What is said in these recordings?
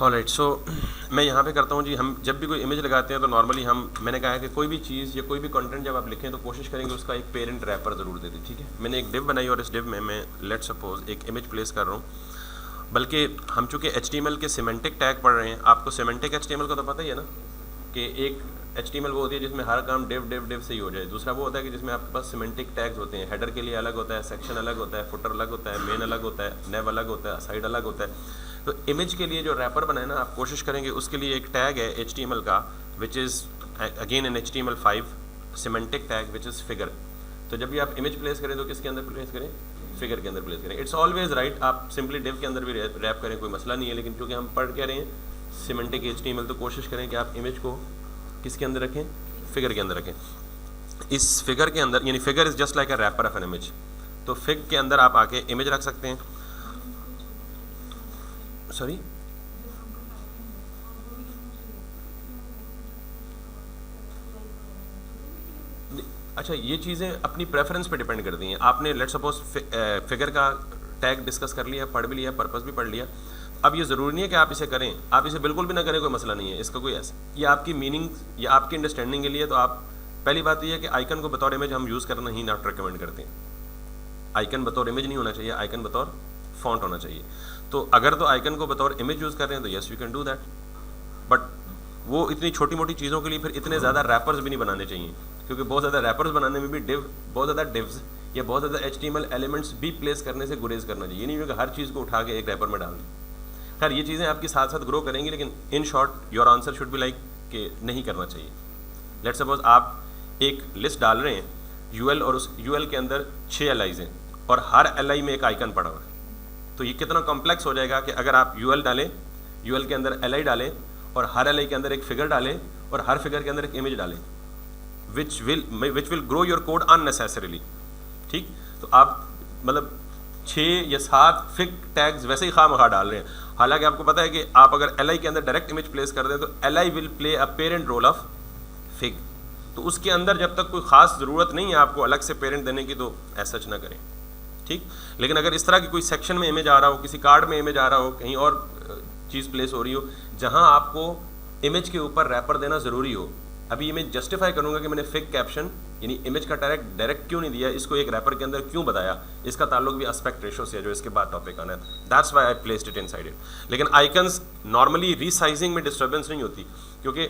Alright, सो मैं यहाँ पे करता हूँ जी, हम जब भी कोई इमेज लगाते हैं तो नॉर्मली मैंने कहा है कि कोई भी चीज़ या कोई भी कंटेंट जब आप लिखें तो कोशिश करेंगे उसका एक पेरेंट रैपर ज़रूर दे दें, ठीक है। मैंने एक डिव बनाई और इस डिव में मैं लेट सपोज एक इमेज प्लेस कर रहा हूँ, बल्कि हम चूँकि HTML के सिमेंटिक टैग पढ़ रहे हैं, आपको सिमेंटिक HTML का तो पता ही है ना कि एक HTML वो होती है जिसमें हर काम डिव से ही हो जाए, दूसरा वो होता है कि जिसमें आपके पास सिमेंटिक टैग्स होते हैं, हेडर के लिए अलग होता है, सेक्शन अलग होता है, फुटर अलग होता है, मेन अलग होता है, नेव अलग होता है, साइड अलग होता है। तो इमेज के लिए जो रैपर बनाए ना, आप कोशिश करेंगे उसके लिए एक टैग है HTML का, which is again in HTML5 semantic tag which is figure. तो जब भी आप इमेज प्लेस करें तो किसके अंदर प्लेस करें, फिगर के अंदर प्लेस करें। इट्स ऑलवेज राइट, आप सिंपली डिव के अंदर भी रैप करें, कोई मसला नहीं है, लेकिन क्योंकि हम पढ़ क्या रहे हैं सिमेंटिक HTML, तो कोशिश करें कि आप इमेज को किसके अंदर रखें, फिगर के अंदर रखें। इस फिगर के अंदर, यानी figure is just like a rapper of an image, तो फिग के अंदर आप आके इमेज रख सकते हैं। सॉरी, अच्छा, ये चीज़ें अपनी प्रेफरेंस पे डिपेंड करती हैं। आपने लेट सपोज फिगर का टैग डिस्कस कर लिया, पढ़ भी लिया, पर्पस भी पढ़ लिया, अब ये ज़रूरी नहीं है कि आप इसे करें, आप इसे बिल्कुल भी ना करें, कोई मसला नहीं है, इसका कोई ऐसा, ये आपकी मीनिंग या आपकी अंडरस्टैंडिंग के लिए। तो आप पहली बात ये है कि आइकन को बतौर इमेज हम यूज़ करना ही नॉट रिकमेंड करते हैं। आइकन बतौर इमेज नहीं होना चाहिए, आइकन बतौर फॉन्ट होना चाहिए। तो अगर तो आइकन को बतौर इमेज यूज़ कर रहे हैं तो yes you can do that, but वो इतनी छोटी मोटी चीज़ों के लिए फिर इतने ज़्यादा रैपर्स भी नहीं बनाने चाहिए, क्योंकि बहुत ज़्यादा रैपर्स बनाने में भी बहुत ज़्यादा डिव्स या बहुत ज़्यादा HTML एलिमेंट्स भी प्लेस करने से गुरेज करना चाहिए। नहीं कि हर चीज़ को उठा के एक रैपर में डाल दें। खैर, ये चीज़ें आपके साथ साथ ग्रो करेंगी, लेकिन in short your answer should be like कि नहीं करना चाहिए। लेट सपोज आप एक लिस्ट डाल रहे हैं UL, और उस UL के अंदर 6 LIs हैं और हर LI में एक आइकन पड़ा हुआ है, तो ये कितना कॉम्प्लेक्स हो जाएगा कि अगर आप UL डालें, UL के अंदर LI डालें और हर LI के अंदर एक फिगर डालें और हर फिगर के अंदर एक इमेज डालें, which will grow your code unnecessarily. ठीक, तो आप मतलब 6 या 7 फिग टैग्स वैसे ही खामखा डाल रहे हैं, हालांकि आपको पता है कि आप अगर LI के अंदर डायरेक्ट इमेज प्लेस कर दें तो LI will play a parent role of fig, तो उसके अंदर जब तक कोई ख़ास ज़रूरत नहीं है आपको अलग से पेरेंट देने की, तो ऐसा ना करें। ठीक, लेकिन अगर इस तरह की कोई सेक्शन में इमेज आ रहा हो, किसी कार्ड में इमेज आ रहा हो, कहीं और चीज़ प्लेस हो रही हो जहां आपको इमेज के ऊपर रैपर देना ज़रूरी हो, अभी ये मैं जस्टिफाई करूंगा कि मैंने फिग कैप्शन यानी इमेज का डायरेक्ट क्यों नहीं दिया, इसको एक रैपर के अंदर क्यों बताया, इसका ताल्लुक भी एस्पेक्ट रेशो से है जो इसके बाद टॉपिक आना है, that's why I placed it inside it. लेकिन आइकन्स नॉर्मली रीसाइजिंग में डिस्टर्बेंस नहीं होती, क्योंकि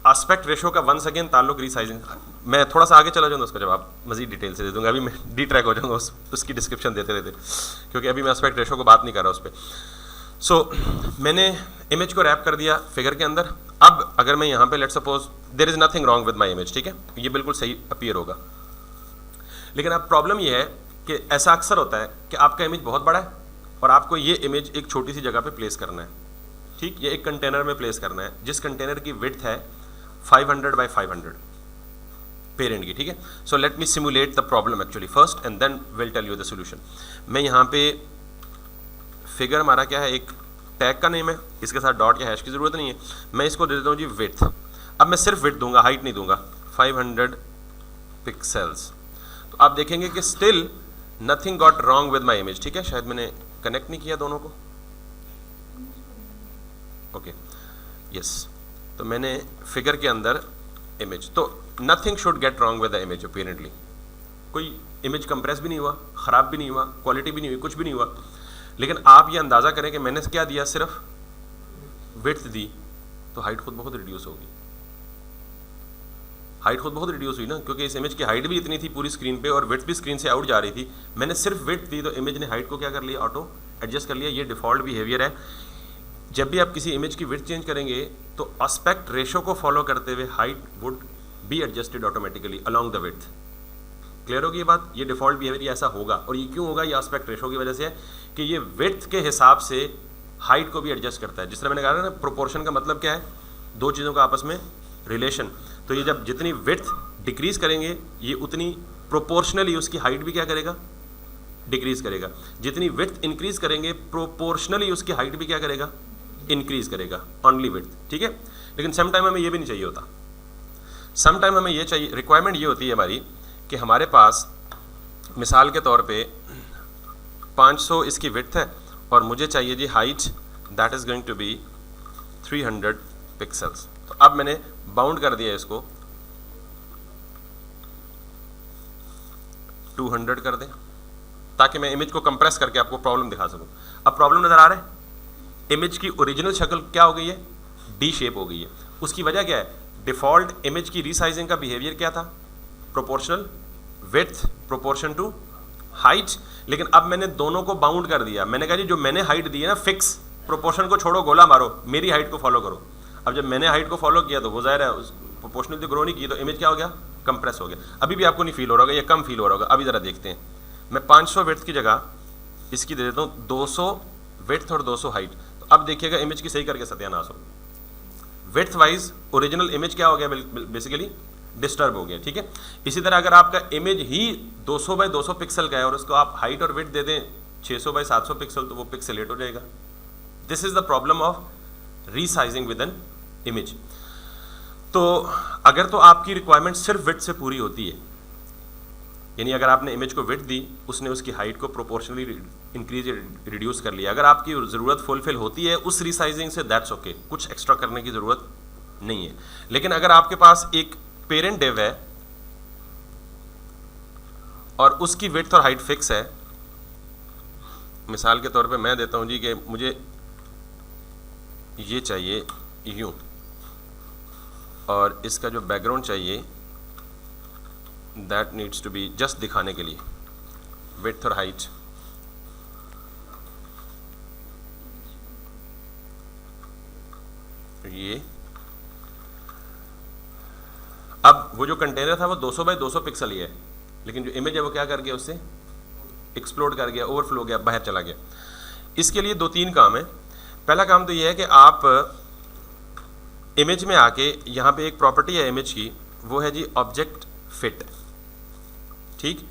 एस्पेक्ट रेशो का वंस अगेन ताल्लुक रीसाइजिंग, मैं थोड़ा सा आगे चला जाऊँगा उसका जवाब मजीद डिटेल से दे दूंगा, अभी मैं डी ट्रैक हो जाऊँगा उसकी डिस्क्रिप्शन देते रहते, क्योंकि अभी मैं एस्पेक्ट रेशो को बात नहीं कर रहा उस पर। सो मैंने इमेज को रैप कर दिया फिगर के अंदर। अब अगर मैं यहाँ पे let suppose there is nothing wrong with my image, ठीक है, ये बिल्कुल सही अपीयर होगा, लेकिन अब प्रॉब्लम ये है कि ऐसा अक्सर होता है कि आपका इमेज बहुत बड़ा है और आपको ये इमेज एक छोटी सी जगह पे प्लेस करना है। ठीक, ये एक कंटेनर में प्लेस करना है जिस कंटेनर की विड्थ है 500 by 500 पेरेंट की। ठीक है, so let me simulate the problem actually first and then will tell you the solution. मैं यहाँ पे फिगर हमारा क्या है, एक टैग का नेम है, इसके साथ डॉट या हैश की ज़रूरत नहीं है, मैं इसको दे देता हूँ जी विड्थ। अब मैं सिर्फ विड्थ दूंगा, हाइट नहीं दूंगा, 500 पिक्सेल्स। तो आप देखेंगे कि still nothing got wrong with my image. ठीक है, शायद मैंने कनेक्ट नहीं किया दोनों को, ओके यस। तो मैंने फिगर के अंदर इमेज, तो nothing should get wrong with the image apparently, कोई इमेज कंप्रेस भी नहीं हुआ, ख़राब भी नहीं हुआ, क्वालिटी भी नहीं हुई, कुछ भी नहीं हुआ। लेकिन आप ये अंदाज़ा करें कि मैंने क्या दिया, सिर्फ विड्थ दी, तो हाइट खुद बहुत रिड्यूस होगी, हाइट खुद बहुत रिड्यूस हुई ना, क्योंकि इस इमेज की हाइट भी इतनी थी पूरी स्क्रीन पे और विड्थ भी स्क्रीन से आउट जा रही थी। मैंने सिर्फ विड्थ दी तो इमेज ने हाइट को क्या कर लिया, ऑटो एडजस्ट कर लिया। ये डिफ़ॉल्ट बिहेवियर है। जब भी आप किसी इमेज की विड्थ चेंज करेंगे तो एस्पेक्ट रेशो को फॉलो करते हुए height would be adjusted automatically along the width. Clear होगी ये बात, ये डिफ़ॉल्ट बिहेवियर ऐसा होगा। और ये क्यों होगा, ये एस्पेक्ट रेशो की वजह से है कि ये विड्थ के हिसाब से हाइट को भी एडजस्ट करता है। जिस तरह मैंने कहा ना, प्रोपोर्शन का मतलब क्या है, दो चीज़ों का आपस में रिलेशन। तो ये जब जितनी विड्थ डिक्रीज करेंगे ये उतनी प्रोपोर्शनली उसकी हाइट भी क्या करेगा, डिक्रीज करेगा। जितनी विड्थ इंक्रीज करेंगे प्रोपोर्शनली उसकी हाइट भी क्या करेगा, इंक्रीज करेगा, ओनली विड्थ। ठीक है, लेकिन सम टाइम हमें ये भी नहीं चाहिए होता। सम टाइम हमें ये चाहिए, रिक्वायरमेंट ये होती है हमारी कि हमारे पास मिसाल के तौर पे 500 इसकी विड्थ है और मुझे चाहिए जी height that is going to be 300 pixels. तो अब मैंने बाउंड कर दिया इसको 200 कर दें ताकि मैं इमेज को कंप्रेस करके आपको प्रॉब्लम दिखा सकूं। अब प्रॉब्लम नजर आ रहा है, इमेज की ओरिजिनल शक्ल क्या हो गई है, डी शेप हो गई है। उसकी वजह क्या है, डिफॉल्ट इमेज की रीसाइजिंग का बिहेवियर क्या था, proportional width proportion to height. लेकिन अब मैंने दोनों को बाउंड कर दिया, मैंने कहा जी जो मैंने हाइट दी है ना फिक्स, प्रोपोर्शन को छोड़ो गोला मारो, मेरी हाइट को फॉलो करो। अब जब मैंने हाइट को फॉलो किया तो वो जाहिर है उस प्रोपोर्शनल तो ग्रो नहीं की, तो इमेज क्या हो गया, कंप्रेस हो गया। अभी भी आपको नहीं फील हो रहा होगा, ये कम फील हो रहा होगा। अभी जरा देखते हैं, मैं 500 विड्थ की जगह इसकी दे देता हूँ 200 विड्थ और 200 हाइट। तो अब देखिएगा इमेज की सही करके सत्यानाश हो, विड्थ वाइज ओरिजिनल इमेज क्या हो गया, बेसिकली डिस्टर्ब हो गया। ठीक है, इसी तरह अगर आपका इमेज ही 200 बाई 200 पिक्सल का है और उसको आप हाइट और विड्थ दे दें 600 बाई 700 पिक्सल, तो वो पिक्सेलेट हो जाएगा। This is the problem of resizing with an image. तो अगर तो आपकी रिक्वायरमेंट सिर्फ विड्थ से पूरी होती है, यानी अगर आपने इमेज को विड्थ दी, उसने उसकी हाइट को प्रोपोर्शनली इंक्रीज रिड्यूस कर लिया, अगर आपकी ज़रूरत फुलफिल होती है उस रीसाइजिंग से, दैट्स ओके, कुछ एक्स्ट्रा करने की ज़रूरत नहीं है। लेकिन अगर आपके पास एक पेरेंट डिव है और उसकी विड्थ और हाइट फिक्स है, मिसाल के तौर पे मैं देता हूं जी कि मुझे ये चाहिए यूं और इसका जो बैकग्राउंड चाहिए that needs to be, just दिखाने के लिए विड्थ और हाइट ये। अब वो जो कंटेनर था वो 200 बाई 200 पिक्सल ही है, लेकिन जो इमेज है वो क्या कर गया, उससे एक्सप्लोड कर गया, ओवरफ्लो गया, बाहर चला गया। इसके लिए 2-3 काम है। पहला काम तो ये है कि आप इमेज में आके यहाँ पे एक प्रॉपर्टी है इमेज की, वो है जी ऑब्जेक्ट फिट। ठीक,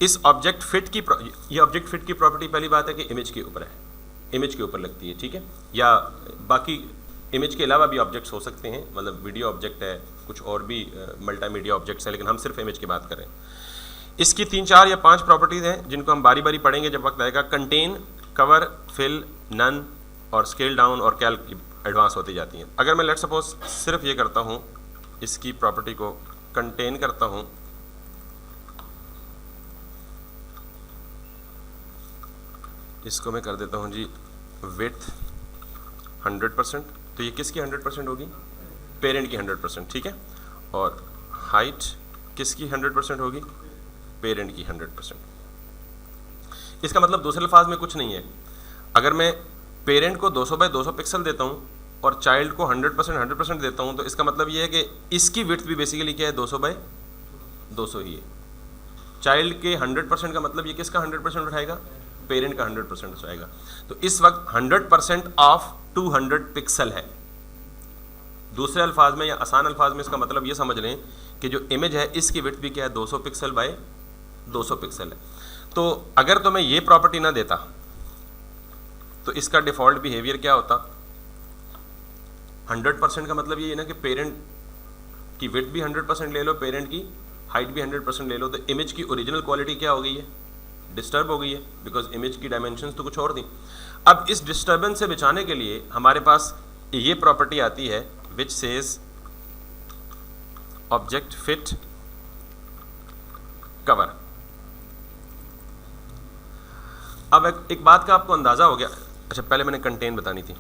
इस ऑब्जेक्ट फिट की ये ऑब्जेक्ट फिट की प्रॉपर्टी पहली बात है कि इमेज के ऊपर है, इमेज के ऊपर लगती है। ठीक है, या बाकी इमेज के अलावा भी ऑब्जेक्ट्स हो सकते हैं, मतलब वीडियो ऑब्जेक्ट है, कुछ और भी मल्टीमीडिया ऑब्जेक्ट्स है, लेकिन हम सिर्फ इमेज की बात कर रहे हैं। इसकी 3, 4 या 5 प्रॉपर्टीज़ हैं जिनको हम बारी बारी पढ़ेंगे जब वक्त आएगा। कंटेन, कवर, फिल, नन और स्केल डाउन और कैल एडवांस होती जाती हैं। अगर मैं लेट सपोज सिर्फ ये करता हूँ, इसकी प्रॉपर्टी को कंटेन करता हूँ, इसको मैं कर देता हूँ जी विड्थ 100%, तो ये किसकी 100% होगी, पेरेंट की 100%। ठीक है, और हाइट किसकी 100% होगी, पेरेंट की 100%। इसका मतलब दूसरे अल्फाज में कुछ नहीं है, अगर मैं पेरेंट को 200 बाई 200 पिक्सल देता हूँ और चाइल्ड को 100% देता हूँ, तो इसका मतलब ये है कि इसकी विड्थ भी बेसिकली क्या है, 200 बाई 200 ही है। चाइल्ड के 100% का मतलब ये किसका 100% उठाएगा, पेरेंट का 100% उठाएगा। तो इस वक्त 100% ऑफ 200 पिक्सल है। दूसरे अल्फाज में या आसान अल्फाज में इसका मतलब ये समझ लें कि जो इमेज है इसकी विड्थ भी क्या है, 200 पिक्सल बाय 200 पिक्सल है। तो अगर तो मैं ये प्रॉपर्टी ना देता तो इसका डिफ़ॉल्ट बिहेवियर क्या होता, 100% का मतलब ये है ना कि पेरेंट की विड्थ भी 100% ले लो, पेरेंट की हाइट भी 100% ले लो, तो इमेज की ओरिजिनल क्वालिटी क्या हो गई है, डिस्टर्ब हो गई है, बिकॉज इमेज की डायमेंशंस तो कुछ और थी। अब इस डिस्टर्बेंस से बचाने के लिए हमारे पास ये प्रॉपर्टी आती है which says object fit cover. अब एक बात का आपको अंदाजा हो गया, अच्छा पहले मैंने कंटेन बतानी थी।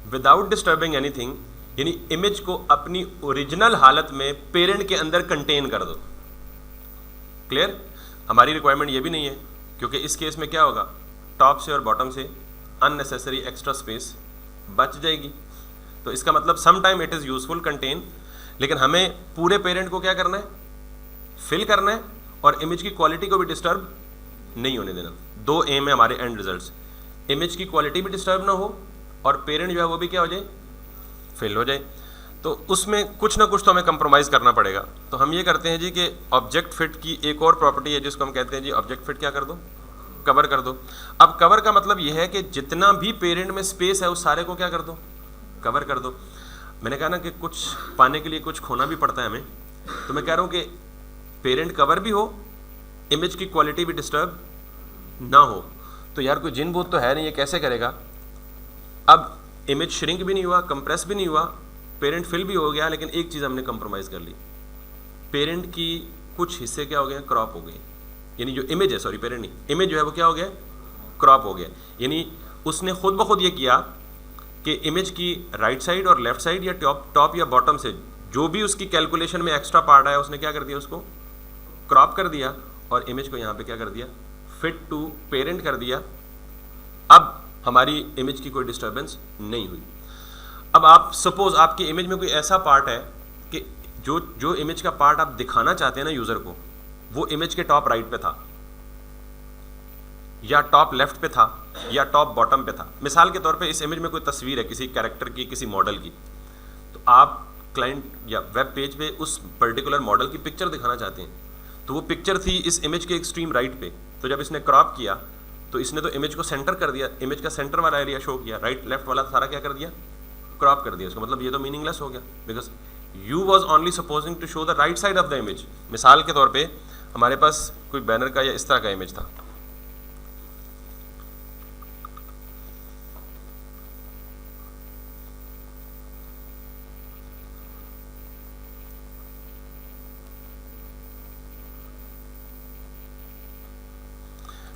विदाउट डिस्टर्बिंग एनीथिंग, यानी इमेज को अपनी ओरिजिनल हालत में पेरेंट के अंदर कंटेन कर दो। क्लियर? हमारी रिक्वायरमेंट ये भी नहीं है, क्योंकि इस केस में क्या होगा, टॉप से और बॉटम से अननेसेसरी एक्स्ट्रा स्पेस बच जाएगी। तो इसका मतलब some time it is useful content, लेकिन हमें पूरे पेरेंट को क्या करना है, फिल करना है, और इमेज की क्वालिटी को भी डिस्टर्ब नहीं होने देना। दो एम है हमारे एंड रिजल्ट्स, इमेज की क्वालिटी भी डिस्टर्ब ना हो और पेरेंट जो है वो भी क्या हो जाए, फिल हो जाए। तो उसमें कुछ ना कुछ तो हमें कंप्रोमाइज़ करना पड़ेगा। तो हम ये करते हैं जी कि ऑब्जेक्ट फिट की एक और प्रॉपर्टी है जिसको हम कहते हैं जी ऑब्जेक्ट फिट क्या कर दो, कवर कर दो। अब कवर का मतलब ये है कि जितना भी पेरेंट में स्पेस है उस सारे को क्या कर दो, कवर कर दो। मैंने कहा ना कि कुछ पाने के लिए कुछ खोना भी पड़ता है हमें, तो मैं कह रहा हूँ कि पेरेंट कवर भी हो इमेज की क्वालिटी भी डिस्टर्ब ना हो। तो यार कोई जिन भूत तो है नहीं, ये कैसे करेगा। अब इमेज श्रिंक भी नहीं हुआ, कंप्रेस भी नहीं हुआ, पेरेंट फिल भी हो गया, लेकिन एक चीज़ हमने कंप्रोमाइज़ कर ली, पेरेंट की कुछ हिस्से क्या हो गए, क्रॉप हो गए। यानी जो इमेज है, सॉरी पेरेंट नहीं, इमेज जो है वो क्या हो गया, क्रॉप हो गया। यानी उसने खुद ब खुद ये किया कि इमेज की राइट साइड और लेफ्ट साइड या टॉप या बॉटम से जो भी उसकी कैलकुलेशन में एक्स्ट्रा पार्ट आया उसने क्या कर दिया, उसको क्रॉप कर दिया और इमेज को यहाँ पे क्या कर दिया, फिट टू पेरेंट कर दिया। अब हमारी इमेज की कोई डिस्टर्बेंस नहीं हुई। अब आप सपोज आपकी इमेज में कोई ऐसा पार्ट है कि जो इमेज का पार्ट आप दिखाना चाहते हैं ना यूजर को, वो इमेज के टॉप राइट पे था या टॉप लेफ्ट पे था या टॉप बॉटम पे था। मिसाल के तौर पे इस इमेज में कोई तस्वीर है किसी कैरेक्टर की, किसी मॉडल की, तो आप क्लाइंट या वेब पेज पे उस पर्टिकुलर मॉडल की पिक्चर दिखाना चाहते हैं, तो वो पिक्चर थी इस इमेज के एक्सट्रीम राइट पे। तो जब इसने क्रॉप किया तो इसने तो इमेज को सेंटर कर दिया, इमेज का सेंटर वाला एरिया शो किया, राइट लेफ्ट वाला सारा क्या कर दिया, क्रॉप कर दिया। इसका मतलब ये तो मीनिंगलेस हो गया, because you was only supposing to show the right side of the image. मिसाल के तौर पे हमारे पास कोई बैनर का या इस तरह का इमेज था,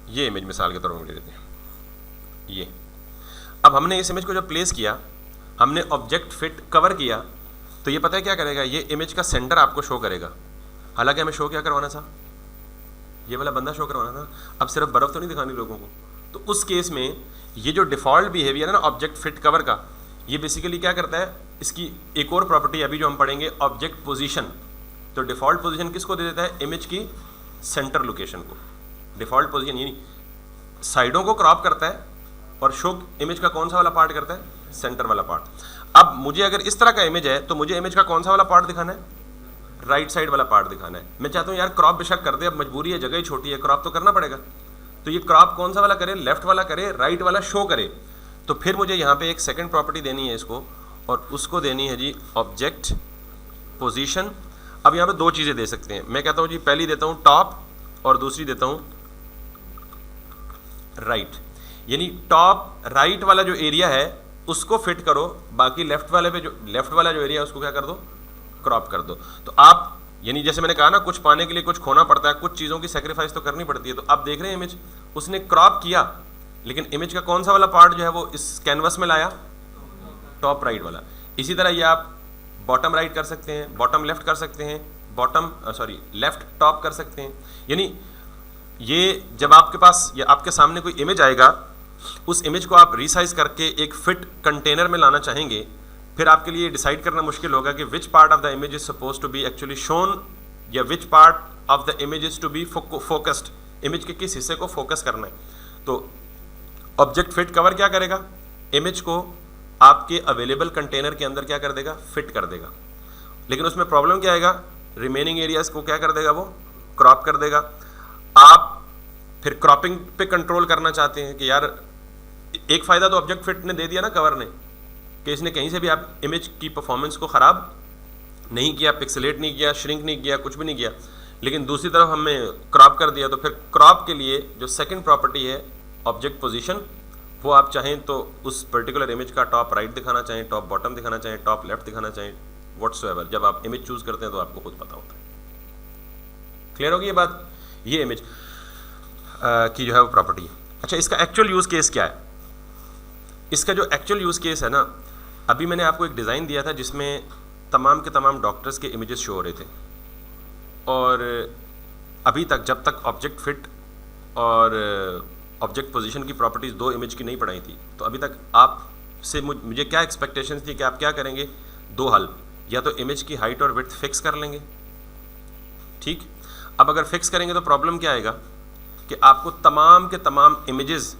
ये इमेज मिसाल के तौर पर ले लेते हैं ये। अब हमने इस इमेज को जब प्लेस किया, हमने ऑब्जेक्ट फिट कवर किया, तो ये पता है क्या करेगा, ये इमेज का सेंटर आपको शो करेगा। हालांकि हमें शो क्या करवाना था, ये वाला बंदा शो करवाना था, अब सिर्फ बर्फ तो नहीं दिखानी लोगों को। तो उस केस में ये जो डिफ़ॉल्ट बिहेवियर है ना ऑब्जेक्ट फिट कवर का, ये बेसिकली क्या करता है, इसकी एक और प्रॉपर्टी अभी जो हम पढ़ेंगे, ऑब्जेक्ट पोजीशन। तो डिफ़ॉल्ट पोजीशन किसको दे देता है, इमेज की सेंटर लोकेशन को। डिफ़ॉल्ट पोजीशन यानी साइडों को क्रॉप करता है और शो इमेज का कौन सा वाला पार्ट करता है, सेंटर वाला पार्ट। अब मुझे अगर इस तरह का इमेज है तो मुझे इमेज का कौन सा वाला पार्ट दिखाना है, राइट साइड वाला पार्ट दिखाना है। मैं चाहता हूँ यार क्रॉप बेशक कर दे, अब मजबूरी है, जगह ही छोटी है, क्रॉप तो करना पड़ेगा। तो ये क्रॉप कौन सा वाला करे, लेफ्ट वाला करे, राइट वाला शो करे। तो फिर मुझे यहाँ पे एक सेकंड प्रॉपर्टी देनी है इसको, और उसको देनी है जी ऑब्जेक्ट पोजीशन। अब यहाँ पे दो चीज़ें दे सकते हैं, मैं कहता हूँ जी पहली देता हूँ टॉप और दूसरी देता हूँ राइट। यानी टॉप राइट वाला जो एरिया है उसको फिट करो, बाकी लेफ्ट वाले पे जो लेफ्ट वाला जो एरिया है उसको क्या कर दो, क्रॉप कर दो। तो आप यानी जैसे मैंने कहा ना, कुछ पाने के लिए कुछ खोना पड़ता है, कुछ चीज़ों की सेक्रीफाइस तो करनी पड़ती है। तो आप देख रहे हैं इमेज उसने क्रॉप किया, लेकिन इमेज का कौन सा वाला पार्ट जो है वो इस कैनवस में लाया, टॉप राइट वाला। इसी तरह ये आप बॉटम राइट कर सकते हैं, बॉटम लेफ्ट कर सकते हैं, लेफ्ट टॉप कर सकते हैं। यानी ये जब आपके पास या आपके सामने कोई इमेज आएगा, उस इमेज को आप रिसाइज करके एक फिट कंटेनर में लाना चाहेंगे, फिर आपके लिए डिसाइड करना मुश्किल होगा कि which part of the image is suppose to be actually shown, या which part of the image is to be focused, image के किस हिस्से को फोकस करना है। तो ऑब्जेक्ट फिट कवर क्या करेगा, इमेज को आपके अवेलेबल कंटेनर के अंदर क्या कर देगा, फिट कर देगा। लेकिन उसमें प्रॉब्लम क्या आएगा, रिमेनिंग एरियाज को क्या कर देगा, वो क्रॉप कर देगा। आप फिर क्रॉपिंग पे कंट्रोल करना चाहते हैं कि यार एक फ़ायदा तो ऑब्जेक्ट फिट ने दे दिया ना, कवर ने, कि इसने कहीं से भी आप इमेज की परफॉर्मेंस को ख़राब नहीं किया, पिक्सेलेट नहीं किया, श्रिंक नहीं किया, कुछ भी नहीं किया। लेकिन दूसरी तरफ हमें क्रॉप कर दिया, तो फिर क्रॉप के लिए जो सेकंड प्रॉपर्टी है ऑब्जेक्ट पोजीशन, वो आप चाहें तो उस पर्टिकुलर इमेज का टॉप राइट दिखाना चाहें, टॉप बॉटम दिखाना चाहें, टॉप लेफ्ट दिखाना चाहें, व्हाट्सोएवर, जब आप इमेज चूज़ करते हैं तो आपको खुद पता होता है। क्लियर होगी ये बात, ये इमेज की जो है वो प्रॉपर्टी। अच्छा, इसका एक्चुअल यूज़ केस क्या है, इसका जो एक्चुअल यूज़ केस है ना, अभी मैंने आपको एक डिज़ाइन दिया था जिसमें तमाम के तमाम डॉक्टर्स के इमेजेस शो हो रहे थे, और अभी तक जब तक ऑब्जेक्ट फिट और ऑब्जेक्ट पोजीशन की प्रॉपर्टीज़ दो इमेज की नहीं पढ़ाई थी, तो अभी तक आपसे मुझे क्या एक्सपेक्टेशंस थी कि आप क्या करेंगे, दो हल, या तो इमेज की हाइट और विड्थ फिक्स कर लेंगे, ठीक। अब अगर फिक्स करेंगे तो प्रॉब्लम क्या आएगा कि आपको तमाम के तमाम इमेजेस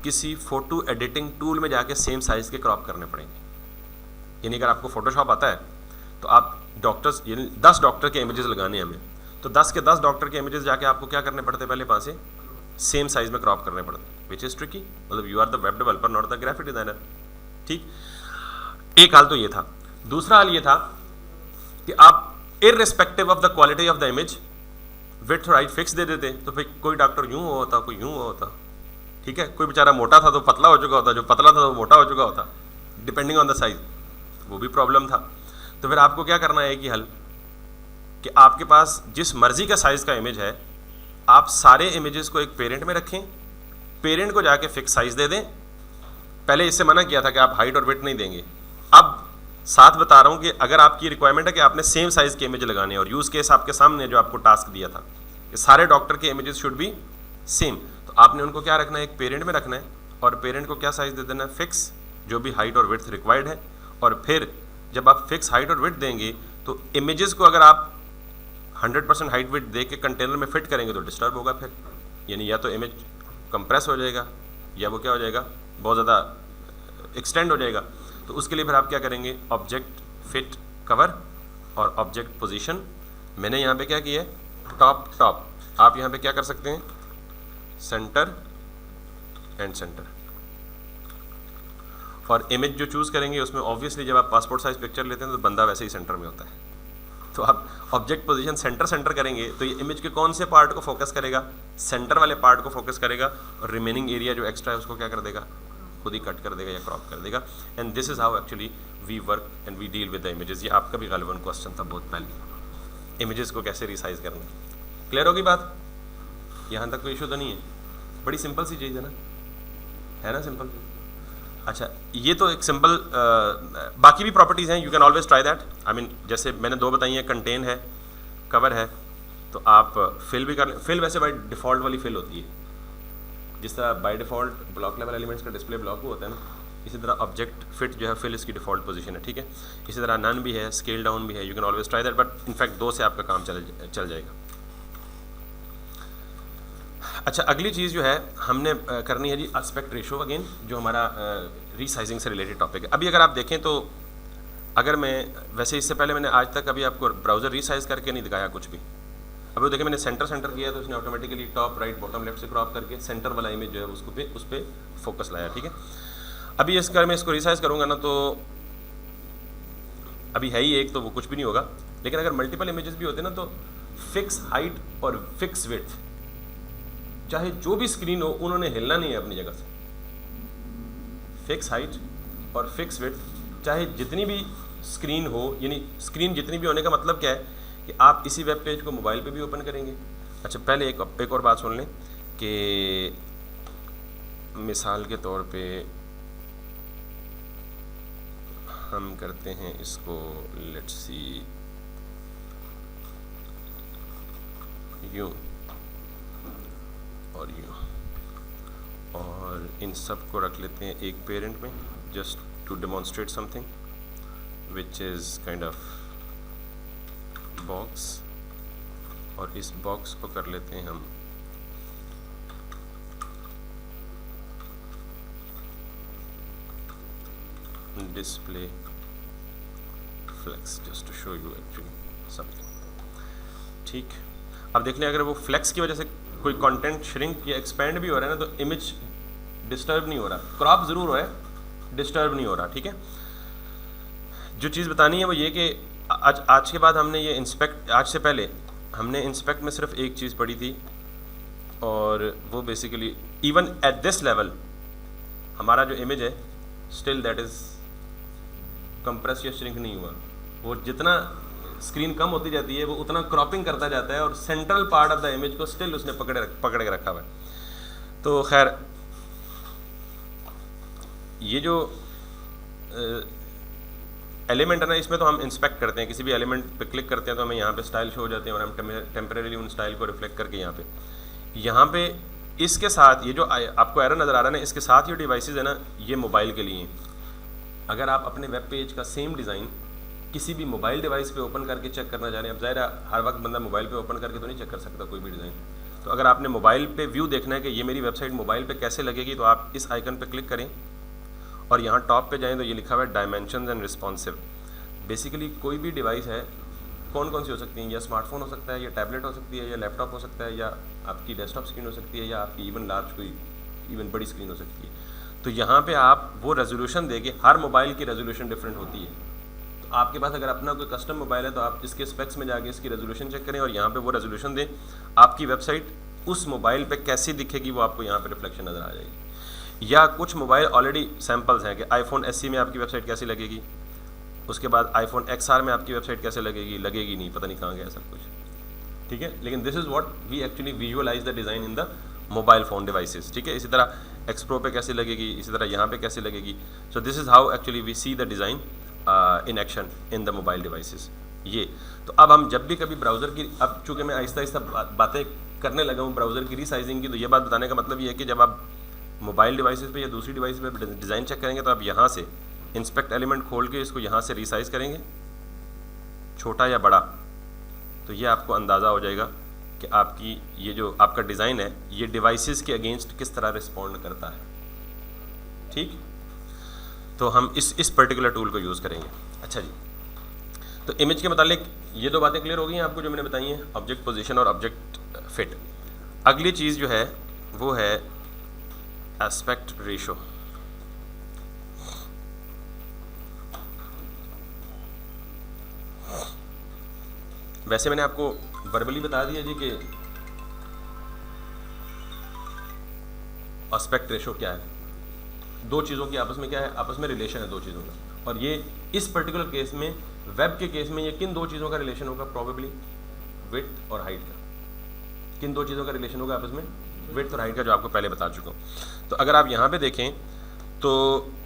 किसी फ़ोटो एडिटिंग टूल में जाके सेम साइज़ के क्रॉप करने पड़ेंगे। यानी अगर आपको फोटोशॉप आता है तो आप डॉक्टर्स, यानी 10 डॉक्टर के इमेजेस लगाने हैं हमें, तो 10 के 10 डॉक्टर के इमेजेस जाके आपको क्या करने पड़ते हैं, पहले पास से सेम साइज़ में क्रॉप करने पड़ते हैं, विच इज़ ट्रिकी। मतलब you are the web developer not the graphic designer, ठीक। एक हाल तो ये था। दूसरा हाल ये था कि आप irrespective of the quality of the image, width और हाइट फिक्स दे देते तो फिर कोई डॉक्टर यूँ हुआ होता, कोई यूँ हुआ होता, ठीक है। कोई बेचारा मोटा था तो पतला हो चुका होता, जो पतला था तो मोटा हो चुका होता, डिपेंडिंग ऑन द साइज, वो भी प्रॉब्लम था। तो फिर आपको क्या करना है कि हल कि आपके पास जिस मर्जी का साइज़ का इमेज है, आप सारे इमेजेस को एक पेरेंट में रखें, पेरेंट को जाके फिक्स साइज़ दे दें। पहले इससे मना किया था कि आप हाइट और वेट नहीं देंगे, अब साथ बता रहा हूँ कि अगर आपकी रिक्वायरमेंट है कि आपने सेम साइज़ के इमेज लगाने और यूज़ केस आपके सामने जो आपको टास्क दिया था कि सारे डॉक्टर के इमेजेस शुड बी सेम, तो आपने उनको क्या रखना है, एक पेरेंट में रखना है और पेरेंट को क्या साइज़ दे देना है, फिक्स, जो भी हाइट और विड्थ रिक्वायर्ड है। और फिर जब आप फिक्स हाइट और विड्थ देंगे तो इमेजेस को अगर आप 100% हाइट विड्थ दे के कंटेनर में फिट करेंगे तो डिस्टर्ब होगा फिर, यानी या तो इमेज कंप्रेस हो जाएगा या वो क्या हो जाएगा, बहुत ज़्यादा एक्सटेंड हो जाएगा। तो उसके लिए फिर आप क्या करेंगे, ऑब्जेक्ट फिट कवर और ऑब्जेक्ट पोजीशन। मैंने यहाँ पे क्या किया है, टॉप टॉप, आप यहाँ पे क्या कर सकते हैं, सेंटर एंड सेंटर। और इमेज जो चूज़ करेंगे उसमें ऑब्वियसली जब आप पासपोर्ट साइज पिक्चर लेते हैं तो बंदा वैसे ही सेंटर में होता है, तो आप ऑब्जेक्ट पोजीशन सेंटर सेंटर करेंगे तो ये इमेज के कौन से पार्ट को फोकस करेगा, सेंटर वाले पार्ट को फोकस करेगा, और रिमेनिंग एरिया जो एक्स्ट्रा है उसको क्या कर देगा, खुद ही कट कर देगा या क्रॉप कर देगा। And this is how actually we work and we deal with the images. ये आपका भी गालिबन क्वेश्चन था बहुत पहले, इमेजेस को कैसे रिसाइज करना। क्लियर होगी बात, यहाँ तक कोई इशू तो नहीं है, बड़ी सिंपल सी चीज़ है ना सिंपल। अच्छा, ये तो एक सिंपल, बाकी भी प्रॉपर्टीज़ हैं, you can always try that. I mean जैसे मैंने दो बताई हैं, कंटेन है, कवर है, तो आप फिल भी कर लें। फिल वैसे बाय डिफ़ॉल्ट वाली फिल होती है, जिस तरह by default block level elements का डिस्प्ले ब्लॉक होता है ना, इसी तरह ऑब्जेक्ट फिट जो है फिल इसकी डिफ़ॉल्ट पोजीशन है, ठीक है। इसी तरह नन भी है, स्केल डाउन भी है, you can always try that, but in fact दो से आपका काम चल जाएगा। अच्छा, अगली चीज़ जो है हमने करनी है जी एस्पेक्ट रेशो, अगेन जो हमारा रीसाइजिंग से रिलेटेड टॉपिक है। अभी अगर आप देखें तो अगर मैं वैसे इससे पहले मैंने आज तक अभी आपको ब्राउज़र रीसाइज करके नहीं दिखाया कुछ भी। अभी देखिए मैंने सेंटर किया तो उसने automatically top right bottom left से क्रॉप करके सेंटर वाला इमेज जो है उसको उस पर फोकस लाया, ठीक है। अभी अगर मैं इसको रिसाइज करूँगा ना तो अभी है ही एक, तो वो कुछ भी नहीं होगा। लेकिन अगर मल्टीपल इमेजेस भी होते ना तो फिक्स हाइट और फिक्स विड्थ, चाहे जो भी स्क्रीन हो उन्होंने हिलना नहीं है अपनी जगह से। फिक्स हाइट और फिक्स विड्थ, चाहे जितनी भी स्क्रीन हो, यानी स्क्रीन जितनी भी होने का मतलब क्या है कि आप इसी वेब पेज को मोबाइल पे भी ओपन करेंगे। अच्छा, पहले एक और बात सुन लें कि मिसाल के तौर पे हम करते हैं इसको, लेट्स सी यूँ और यूँ, और इन सब को रख लेते हैं एक पेरेंट में, just to demonstrate something which is kind of box, और इस बॉक्स को कर लेते हैं हम display flex, just to show you actually something, ठीक। अब देख लें अगर वो फ्लेक्स की वजह से कोई कंटेंट श्रिंक या एक्सपेंड भी हो रहा है ना तो इमेज डिस्टर्ब नहीं हो रहा, क्रॉप ज़रूर हो है, डिस्टर्ब नहीं हो रहा, ठीक है। जो चीज़ बतानी है वो ये कि आज के बाद हमने ये इंस्पेक्ट, आज से पहले हमने इंस्पेक्ट में सिर्फ एक चीज़ पढ़ी थी, और वो basically even at this level हमारा जो इमेज है स्टिल दैट इज़ कंप्रेस या श्रिंक नहीं हुआ। वो जितना स्क्रीन कम होती जाती है वो उतना क्रॉपिंग करता जाता है, और central part of the image को स्टिल उसने पकड़ के रखा हुआ है। तो खैर ये जो एलिमेंट है ना, इसमें तो हम इंस्पेक्ट करते हैं, किसी भी एलिमेंट पे क्लिक करते हैं तो हमें यहाँ पे स्टाइल शो हो जाते हैं, और हम टेम्परेरी उन स्टाइल को रिफ्लेक्ट करके यहाँ पे इसके साथ ये जो आपको एरर नज़र आ रहा है ना, इसके साथ ये डिवाइसेस है ना, ये मोबाइल के लिए। अगर आप अपने वेब पेज का सेम डिज़ाइन किसी भी मोबाइल डिवाइस पे ओपन करके चेक करना चाह रहे हैं, अब ज़ाहिर है हर वक्त बंदा मोबाइल पे ओपन करके तो नहीं चेक कर सकता कोई भी डिज़ाइन, तो अगर आपने मोबाइल पे व्यू देखना है कि ये मेरी वेबसाइट मोबाइल पे कैसे लगेगी, तो आप इस आइकन पे क्लिक करें और यहाँ टॉप पे जाएं तो ये लिखा हुआ है डायमेंशंस एंड रिस्पॉन्सिव। बेसिकली कोई भी डिवाइस है, कौन सी हो सकती है, या स्मार्टफोन हो सकता है, या टैबलेट हो सकती है, या लैपटॉप हो सकता है, या आपकी डेस्कटॉप स्क्रीन हो सकती है, या आपकी इवन लार्ज कोई इवन बड़ी स्क्रीन हो सकती है। तो यहाँ पे आप वो रेजोल्यूशन देके, हर मोबाइल की रेजोल्यूशन डिफरेंट होती है, तो आपके पास अगर अपना कोई कस्टम मोबाइल है तो आप इसके स्पेक्स में जाके इसकी रेजोल्यूशन चेक करें और यहाँ पे वो रेजोल्यूशन दें, आपकी वेबसाइट उस मोबाइल पे कैसी दिखेगी वो आपको यहाँ पे रिफ्लेक्शन नज़र आ जाएगी। या कुछ मोबाइल ऑलरेडी सैम्पल्स हैं कि आईफोन SE में आपकी वेबसाइट कैसी लगेगी, उसके बाद आईफोन XR में आपकी वेबसाइट कैसे लगेगी, लगेगी नहीं, पता नहीं कहाँ गया सब कुछ, ठीक है। लेकिन this is what we actually visualize the design in the mobile phone devices, ठीक है। इसी तरह X Pro पे कैसे लगेगी, इसी तरह यहाँ पे कैसे लगेगी। So this is how actually we see the design in action in the mobile devices. ये तो अब हम जब भी कभी ब्राउज़र की, अब चूँकि मैं आहिस्ता आहिस्ता बातें करने लगा हूँ ब्राउज़र की रीसाइजिंग की, तो ये बात बताने का मतलब ये है कि जब आप मोबाइल डिवाइसेस पे या दूसरी डिवाइस पे डिज़ाइन चेक करेंगे तो आप यहाँ से इंस्पेक्ट एलिमेंट खोल के इसको यहाँ से रीसाइज करेंगे, छोटा या बड़ा, तो ये आपको अंदाज़ा हो जाएगा कि आपकी ये जो आपका डिज़ाइन है ये डिवाइसेस के अगेंस्ट किस तरह रिस्पॉन्ड करता है, ठीक। तो हम इस पर्टिकुलर टूल को यूज़ करेंगे। अच्छा जी, तो इमेज के मुतालिक ये दो बातें क्लियर हो गई हैं आपको जो मैंने बताई हैं, ऑब्जेक्ट पोजीशन और ऑब्जेक्ट फिट। अगली चीज़ जो है वो है एस्पेक्ट रेशो। वैसे मैंने आपको वर्बली बता दिया जी कि एस्पेक्ट रेशो क्या है, दो चीज़ों की आपस में क्या है, आपस में रिलेशन है दो चीज़ों का। और ये इस पर्टिकुलर केस में, वेब के केस में, ये किन दो चीज़ों का रिलेशन होगा, प्रोबेबली विड्थ और हाइट का। किन दो चीज़ों का रिलेशन होगा आपस में, विड्थ और हाइट का, जो आपको पहले बता चुका हूँ। तो अगर आप यहाँ पे देखें तो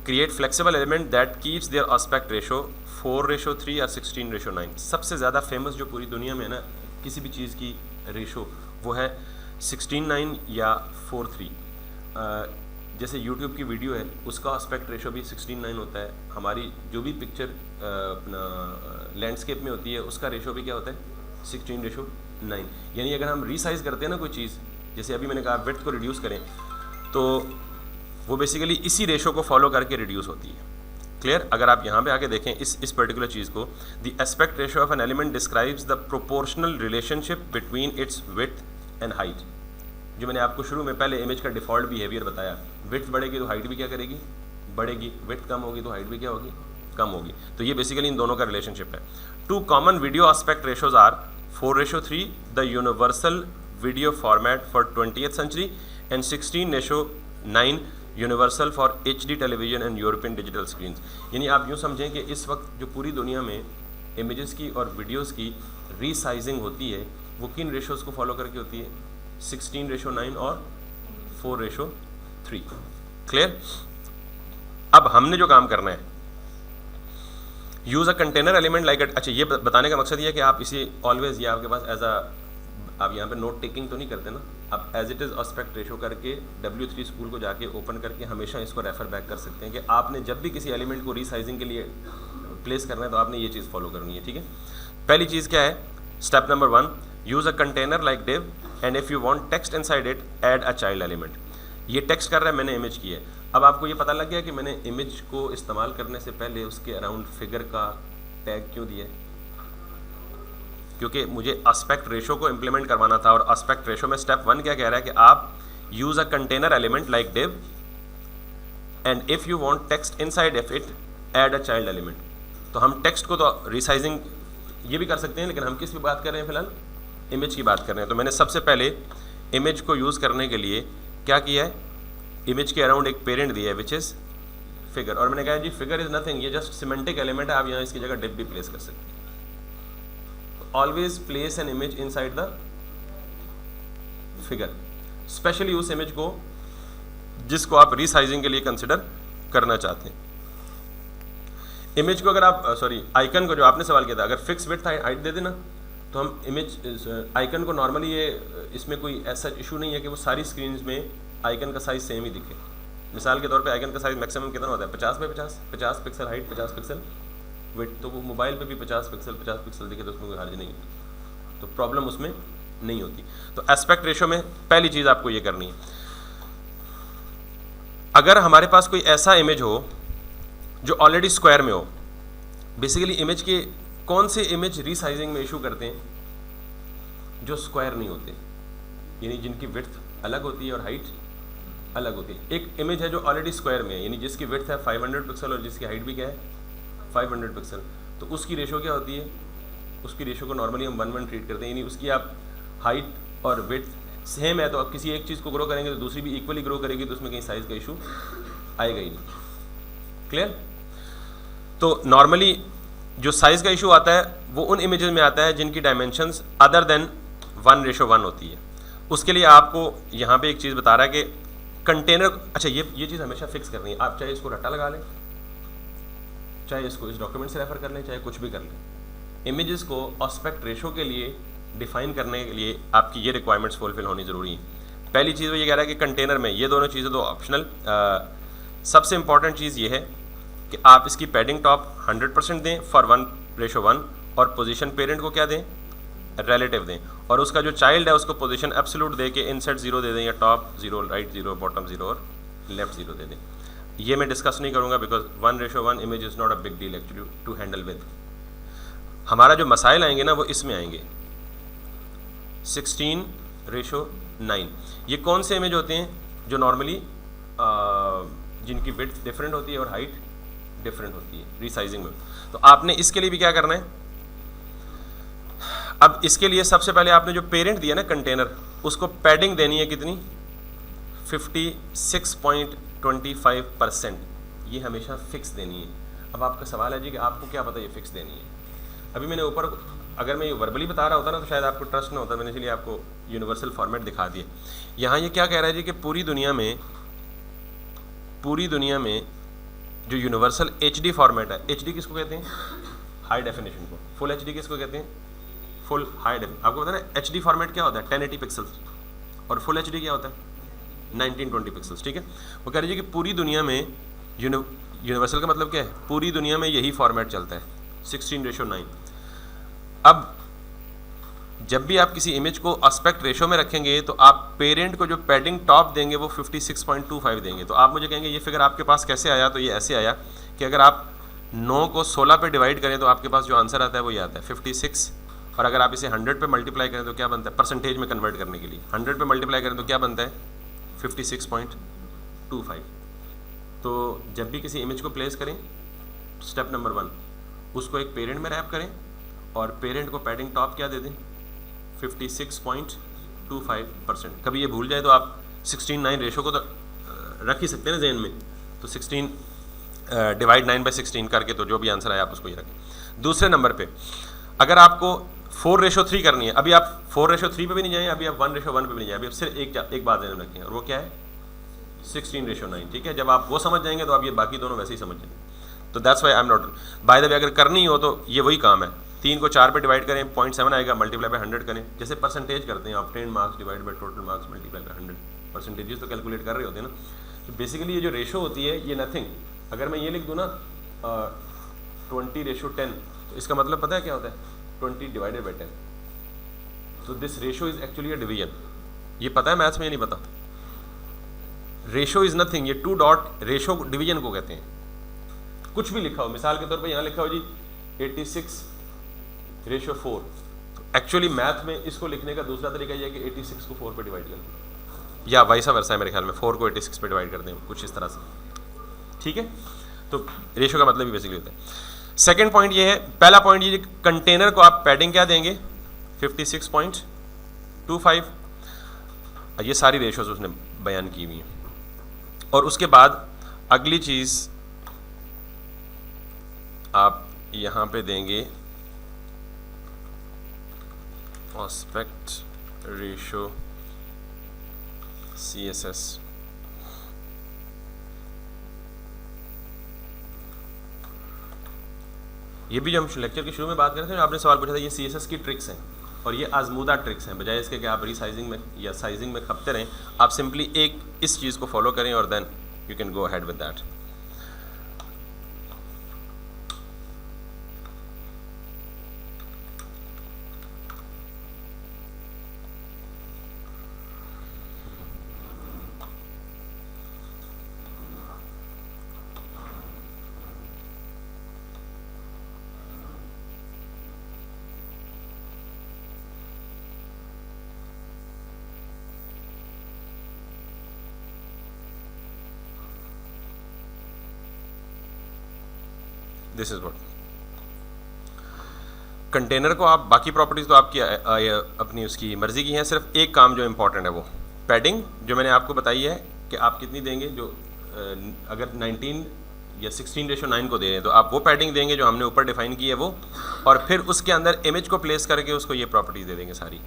create flexible element that keeps their aspect ratio 4:3 या 16:9। सबसे ज़्यादा फेमस जो पूरी दुनिया में है ना किसी भी चीज़ की रेशो, वो है 16:9 या 4:3। जैसे YouTube की वीडियो है उसका एस्पेक्ट रेशो भी 16:9 होता है। हमारी जो भी पिक्चर अपना लैंडस्केप में होती है उसका रेशो भी क्या होता है, 16:9। यानी अगर हम रीसाइज करते हैं ना कोई चीज़, जैसे अभी मैंने कहा विड्थ को रिड्यूस करें, तो वो बेसिकली इसी रेशो को फॉलो करके रिड्यूस होती है। क्लियर। अगर आप यहाँ पे आके देखें इस पर्टिकुलर चीज़ को, the aspect ratio of an element describes the proportional relationship between its width and height. जो मैंने आपको शुरू में पहले इमेज का डिफ़ॉल्ट बिहेवियर बताया, विड्थ बढ़ेगी तो हाइट भी क्या करेगी, बढ़ेगी, विड्थ कम होगी तो हाइट भी क्या होगी, कम होगी। तो ये बेसिकली इन दोनों का रिलेशनशिप है। Two common video aspect ratios are 4:3 the universal video format for 20th century and 16:9 universal for HD television and European digital screens. यानी आप यूँ समझें कि इस वक्त जो पूरी दुनिया में इमेजेस की और वीडियोस की रीसाइजिंग होती है वो किन रेशोज़ को फॉलो करके होती है, 16:9 और 4:3। क्लियर। अब हमने जो काम करना है, use a container element like, अच्छा ये बताने का मकसद ये है कि आप इसे ऑलवेज, ये आपके पास एज अ, आप यहाँ पे नोट टेकिंग तो नहीं करते ना, आप as it is aspect ratio करके W3 स्कूल को जाके ओपन करके हमेशा इसको रेफर बैक कर सकते हैं कि आपने जब भी किसी एलिमेंट को रीसाइजिंग के लिए प्लेस करना है तो आपने ये चीज़ फॉलो करनी है, ठीक है। पहली चीज़ क्या है, step number 1, use a container like div and if you want text inside it add a child element. ये टेक्स्ट कर रहा है, मैंने इमेज की है। अब आपको ये पता लग गया कि मैंने इमेज को इस्तेमाल करने से पहले उसके अराउंड फिगर का टैग क्यों दिया है, क्योंकि मुझे एस्पेक्ट रेशो को इम्प्लीमेंट करवाना था। और एस्पेक्ट रेशो में स्टेप 1 क्या कह रहा है कि आप use a container element like div and if you want text inside if it add a child element. तो हम टेक्स्ट को तो रीसाइजिंग ये भी कर सकते हैं, लेकिन हम किस भी बात कर रहे हैं, फिलहाल इमेज की बात कर रहे हैं। तो मैंने सबसे पहले इमेज को यूज़ करने के लिए क्या किया है, इमेज के अराउंड एक पेरेंट दिया है विच इज़ फिगर। और मैंने कहा जी फिगर इज़ नथिंग, ये जस्ट सिमेंटिक एलिमेंट है, आप यहाँ इसकी जगह div भी प्लेस कर सकते हैं। Always place an image inside the figure, specially उस इमेज को जिसको आप रीसाइजिंग के लिए कंसिडर करना चाहते हैं। इमेज को अगर आप आइकन को जो आपने सवाल किया था, अगर फिक्स विड्थ हाइट दे देना तो हम इमेज आइकन को नॉर्मली, ये इसमें कोई ऐसा इशू नहीं है कि वो सारी स्क्रीन्स में आइकन का साइज़ सेम ही दिखे। मिसाल के तौर पे आइकन का साइज़ मैक्सिमम कितना होता है, 50x50, 50 pixel height, 50 pixel width. तो वो मोबाइल पे भी 50 पिक्सल दिखे तो उसमें कोई हर्ज नहीं होती, तो प्रॉब्लम उसमें नहीं होती। तो एस्पेक्ट रेशो में पहली चीज़ आपको ये करनी है, अगर हमारे पास कोई ऐसा इमेज हो जो ऑलरेडी स्क्वायर में हो, बेसिकली इमेज के कौन से इमेज रीसाइजिंग में इशू करते हैं, जो स्क्वायर नहीं होते, यानी जिनकी विड्थ अलग होती है और हाइट अलग होती है। एक इमेज है जो ऑलरेडी स्क्वायर में है, यानी जिसकी विड्थ है 500 पिक्सल और जिसकी हाइट भी क्या है 500 पिक्सल। तो उसकी रेशो क्या होती है, उसकी रेशो को नॉर्मली हम 1:1 ट्रीट करते हैं, यानी उसकी आप हाइट और विड्थ सेम है तो आप किसी एक चीज़ को ग्रो करेंगे तो दूसरी भी इक्वली ग्रो करेगी, तो उसमें कहीं साइज़ का इशू आएगा ही नहीं। क्लियर? तो नॉर्मली जो साइज़ का इशू आता है वो उन इमेजेस में आता है जिनकी डायमेंशंस अदर देन 1:1 होती है। उसके लिए आपको यहाँ पे एक चीज़ बता रहा है कि कंटेनर, अच्छा ये चीज़ हमेशा फिक्स करनी है। आप चाहे इसको रट्टा लगा लें, चाहे इसको इस डॉक्यूमेंट से रेफर कर लें, चाहे कुछ भी कर लें, इमेजेस को ऑस्पेक्ट रेशो के लिए डिफाइन करने के लिए आपकी ये रिक्वायरमेंट्स फुलफिल होनी ज़रूरी है। पहली चीज़ वो ये कह रहा है कि कंटेनर में ये दोनों चीज़ें तो ऑप्शनल, सबसे इंपॉर्टेंट चीज़ ये है कि आप इसकी पैडिंग टॉप 100% दें फॉर 1:1 और पोजीशन पेरेंट को क्या दें, रिलेटिव दें, और उसका जो चाइल्ड है उसको पोजीशन एब्सोल्यूट दे के इनसेट 0 दे दें, या टॉप 0, राइट 0, बॉटम 0 और लेफ्ट 0 दे दें। ये मैं डिस्कस नहीं करूँगा because 1:1 image is not a big deal actually to handle with. हमारा जो मसाइल आएंगे ना वो इसमें आएंगे 16:9। ये कौन से इमेज होते हैं जो नॉर्मली जिनकी विड्थ डिफरेंट होती है और हाइट डिफरेंट होती है रीसाइजिंग में। तो आपने इसके लिए भी क्या करना है, अब इसके लिए सबसे पहले आपने जो पेरेंट दिया ना कंटेनर, उसको पैडिंग देनी है कितनी, 56.25%। ये हमेशा फिक्स देनी है। अब आपका सवाल है जी कि आपको क्या पता ये फिक्स देनी है। अभी मैंने ऊपर, अगर मैं ये वर्बली बता रहा होता ना तो शायद आपको ट्रस्ट ना होता, मैंने इसलिए आपको यूनिवर्सल फॉर्मेट दिखा दिया। यहाँ ये क्या कह रहा है जी कि पूरी दुनिया में जो यूनिवर्सल HD फॉर्मेट है, HD किसको कहते हैं, हाई डेफिनेशन को, फुल HD किसको कहते हैं, फुल हाई डेफिनेशन। आपको पता है ना HD फॉर्मेट क्या होता है, 1080 पिक्सल्स, और फुल HD क्या होता है, 1920 पिक्सल्स। ठीक है, वो कह रही है कि पूरी दुनिया में यूनिवर्सल का मतलब क्या है, पूरी दुनिया में यही फॉर्मेट चलता है 16:9। अब जब भी आप किसी इमेज को एस्पेक्ट रेशो में रखेंगे तो आप पेरेंट को जो पैडिंग टॉप देंगे वो 56.25 देंगे। तो आप मुझे कहेंगे ये फिगर आपके पास कैसे आया, तो ये ऐसे आया कि अगर आप 9 को 16 पे डिवाइड करें तो आपके पास जो आंसर आता है वो ये आता है 56, और अगर आप इसे 100 पे मल्टीप्लाई करें तो क्या बनता है, परसेंटेज में कन्वर्ट करने के लिए 100 पे मल्टीप्लाई करें तो क्या बनता है 56.25। तो जब भी किसी इमेज को प्लेस करें, स्टेप नंबर 1, उसको एक पेरेंट में रैप करें और पेरेंट को पैडिंग टॉप क्या दे दें, 56.25%। कभी ये भूल जाए तो आप 16:9 रेशो को तो रख ही सकते हैं ना जहन में, तो 16 डिवाइड 9/16 करके तो जो भी आंसर आया आप उसको ये रखें। दूसरे नंबर पे अगर आपको 4:3 करनी है, अभी आप 4:3 पे भी नहीं जाएं, अभी आप 1:1 पे भी नहीं जाएं, अभी आप सिर्फ एक बात ध्यान रखें, और वो क्या है 16:9। ठीक है, जब आप वो समझ जाएंगे तो आप ये बाकी दोनों वैसे ही समझ जाएंगे। तो that's why I am not, by the way अगर करनी हो तो ये वही काम है, 3 को 4 पे डिवाइड करें 0.7 आएगा, मल्टीप्लाई बाय 100 करें, जैसे परसेंटेज करते हैं, obtained marks divide by total marks multiply by 100, percentages तो कैलकुलेट कर रहे होते हैं ना। तो बेसिकली ये जो रेशो होती है ये नथिंग, अगर मैं ये लिख दूँ ना 20:10, तो इसका मतलब पता है क्या होता है, 20 डिवाइडेड बाई 10। तो this ratio is actually a division. ये पता है मैथ्स में, ये नहीं पता, रेशो इज नथिंग, ये 2 डॉट रेशो डिवीजन को कहते हैं। कुछ भी लिखा हो, मिसाल के तौर पे यहाँ लिखा हो जी 86:4, तो एक्चुअली मैथ में इसको लिखने का दूसरा तरीका यह है कि 86 को 4 पे डिवाइड कर दें, या वाइसा वर्सा है मेरे ख्याल में, 4 को 86 पे डिवाइड कर दें, कुछ इस तरह से। ठीक है, तो रेशो का मतलब ही बेसिकली होता है। सेकेंड पॉइंट ये है, पहला पॉइंट ये कंटेनर को आप पैडिंग क्या देंगे 56.25, ये सारी रेशोज उसने बयान की हुई हैं। और उसके बाद अगली चीज़ आप यहाँ पे देंगे एस्पेक्ट रेशो CSS। ये भी जो हम लेक्चर के शुरू में बात कर रहे थे, आपने सवाल पूछा था, ये CSS की ट्रिक्स हैं और ये आजमूदा ट्रिक्स हैं, बजाय इसके कि आप रीसाइजिंग में या साइजिंग में खपते रहें, आप सिंपली एक इस चीज़ को फॉलो करें और then you can go ahead with that. This is what container को आप बाकी प्रॉपर्टीज़ तो आपकी अपनी उसकी मर्ज़ी की हैं, सिर्फ एक काम जो इम्पोर्टेंट है वो पैडिंग जो मैंने आपको बताई है कि आप कितनी देंगे, जो अगर 19 या 16:9 को दे रहे हैं तो आप वो पैडिंग देंगे जो हमने ऊपर डिफाइन की है वो, और फिर उसके अंदर इमेज को प्लेस करके उसको ये प्रॉपर्टीज़ दे देंगे सारी,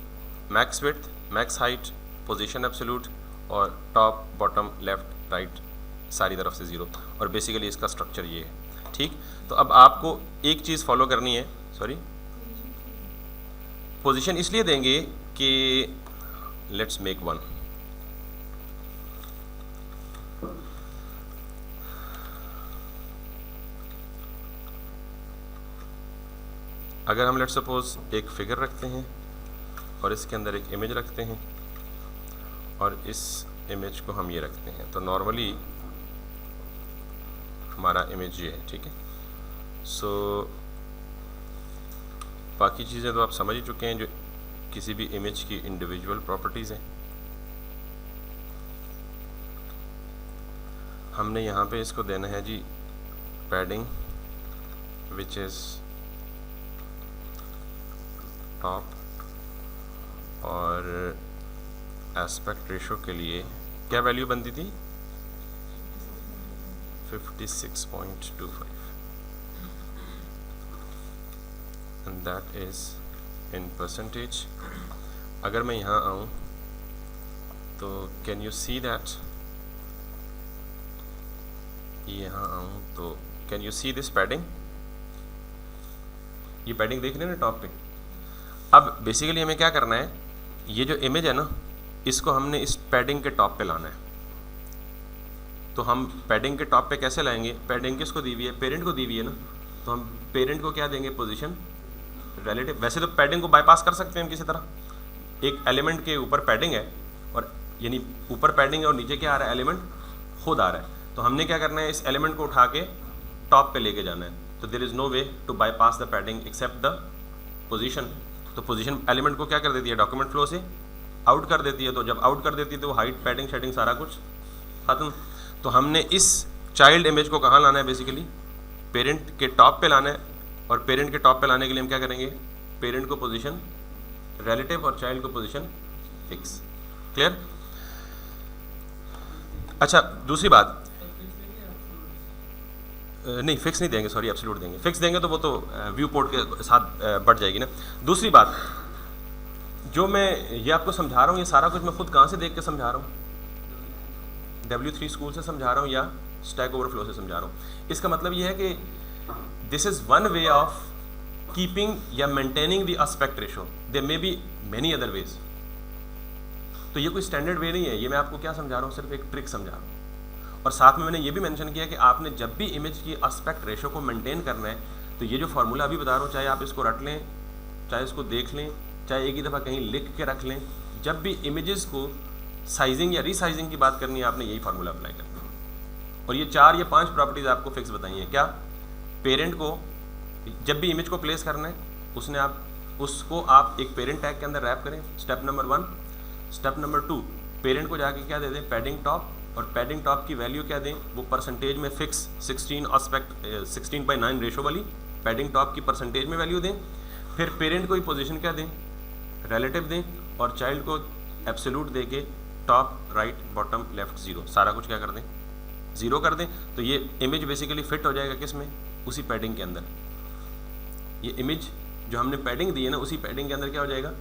max width, max height, position absolute और टॉप बॉटम लेफ़्ट राइट सारी तरफ से 0, और बेसिकली इसका स्ट्रक्चर ये है। ठीक, तो अब आपको एक चीज़ फॉलो करनी है, सॉरी पोजीशन इसलिए देंगे कि लेट्स मेक वन, अगर हम लेट्स सपोज एक फिगर रखते हैं और इसके अंदर एक इमेज रखते हैं और इस इमेज को हम ये रखते हैं, तो नॉर्मली हमारा इमेज ये है। ठीक है, सो बाकी चीज़ें तो आप समझ ही चुके हैं जो किसी भी इमेज की इंडिविजुअल प्रॉपर्टीज़ हैं। हमने यहाँ पे इसको देना है जी पैडिंग विच इज़ टॉप, और एस्पेक्ट रेशो के लिए क्या वैल्यू बनती थी 56.25, and that is in percentage. अगर मैं यहाँ आऊँ तो कैन यू सी दैट, यहाँ आऊँ तो can you see this padding, ये पैडिंग देख रहे हैं ना टॉप पे। अब बेसिकली हमें क्या करना है, ये जो इमेज है ना इसको हमने इस पैडिंग के टॉप पे लाना है। तो हम पैडिंग के टॉप पे कैसे लाएंगे, पैडिंग किसको दी हुई है, पेरेंट को दी हुई है ना, तो हम पेरेंट को क्या देंगे, पोजीशन रिलेटिव। वैसे तो पैडिंग को बाईपास कर सकते हैं हम किसी तरह, एक एलिमेंट के ऊपर पैडिंग है और यानी ऊपर पैडिंग है और नीचे क्या आ रहा है, एलिमेंट खुद आ रहा है। तो हमने क्या करना है, इस एलिमेंट को उठा के टॉप पे लेके जाना है। तो there is no way to bypass the padding except the position. तो पोजीशन एलिमेंट को क्या कर देती है, डॉक्यूमेंट फ्लो से आउट कर देती है। तो जब आउट कर देती है तो हाइट, पैडिंग, शेडिंग सारा कुछ खत्म। तो हमने इस चाइल्ड इमेज को कहाँ लाना है, बेसिकली पेरेंट के टॉप पे लाना है, और पेरेंट के टॉप पे लाने के लिए हम क्या करेंगे, पेरेंट को पोजीशन रिलेटिव और चाइल्ड को पोजीशन फिक्स। क्लियर? अच्छा, दूसरी बात, नहीं फिक्स नहीं देंगे, सॉरी एब्सोल्यूट देंगे। फिक्स देंगे तो वो तो व्यू पोर्ट के साथ बढ़ जाएगी ना। दूसरी बात जो मैं ये आपको समझा रहा हूँ, ये सारा कुछ मैं खुद कहाँ से देख के समझा रहा हूँ, W3 स्कूल से समझा रहा हूँ या स्टैक ओवरफ्लो से समझा रहा हूँ। इसका मतलब ये है कि this is one way of keeping या maintaining the aspect ratio, there may be many other ways. तो ये कोई स्टैंडर्ड वे नहीं है, ये मैं आपको क्या समझा रहा हूँ, सिर्फ एक ट्रिक समझा रहा हूँ। और साथ में मैंने ये भी मेंशन किया कि आपने जब भी इमेज की एस्पेक्ट रेशो को मेंटेन करना है, तो ये जो फार्मूला अभी बता रहा हूँ, चाहे आप इसको रट लें, चाहे इसको देख लें, चाहे एक ही दफ़ा कहीं लिख के रख लें, जब भी इमेजेस को साइजिंग या रीसाइजिंग की बात करनी है, आपने यही फार्मूला अप्लाई करना है। और ये 4 या 5 प्रॉपर्टीज़ आपको फिक्स बताई हैं। क्या, पेरेंट को जब भी इमेज को प्लेस करना है उसको आप एक पेरेंट टैग के अंदर रैप करें, step number 1। Step number 2, parent को जाके क्या दे दें, पैडिंग टॉप, और पैडिंग टॉप की वैल्यू क्या दें, वो परसेंटेज में फिक्स 16/9 रेशो वाली पैडिंग टॉप की परसेंटेज में वैल्यू दें। फिर पेरेंट को ही पोजीशन क्या दें, रिलेटिव दें, और चाइल्ड को एब्सोल्यूट दे के टॉप, राइट, बॉटम, लेफ्ट 0 सारा कुछ क्या कर दें, 0 कर दें। तो ये इमेज बेसिकली फिट हो जाएगा किस में, उसी पैडिंग के अंदर। ये इमेज जो हमने पैडिंग दी है ना, उसी पैडिंग के अंदर क्या हो जाएगा,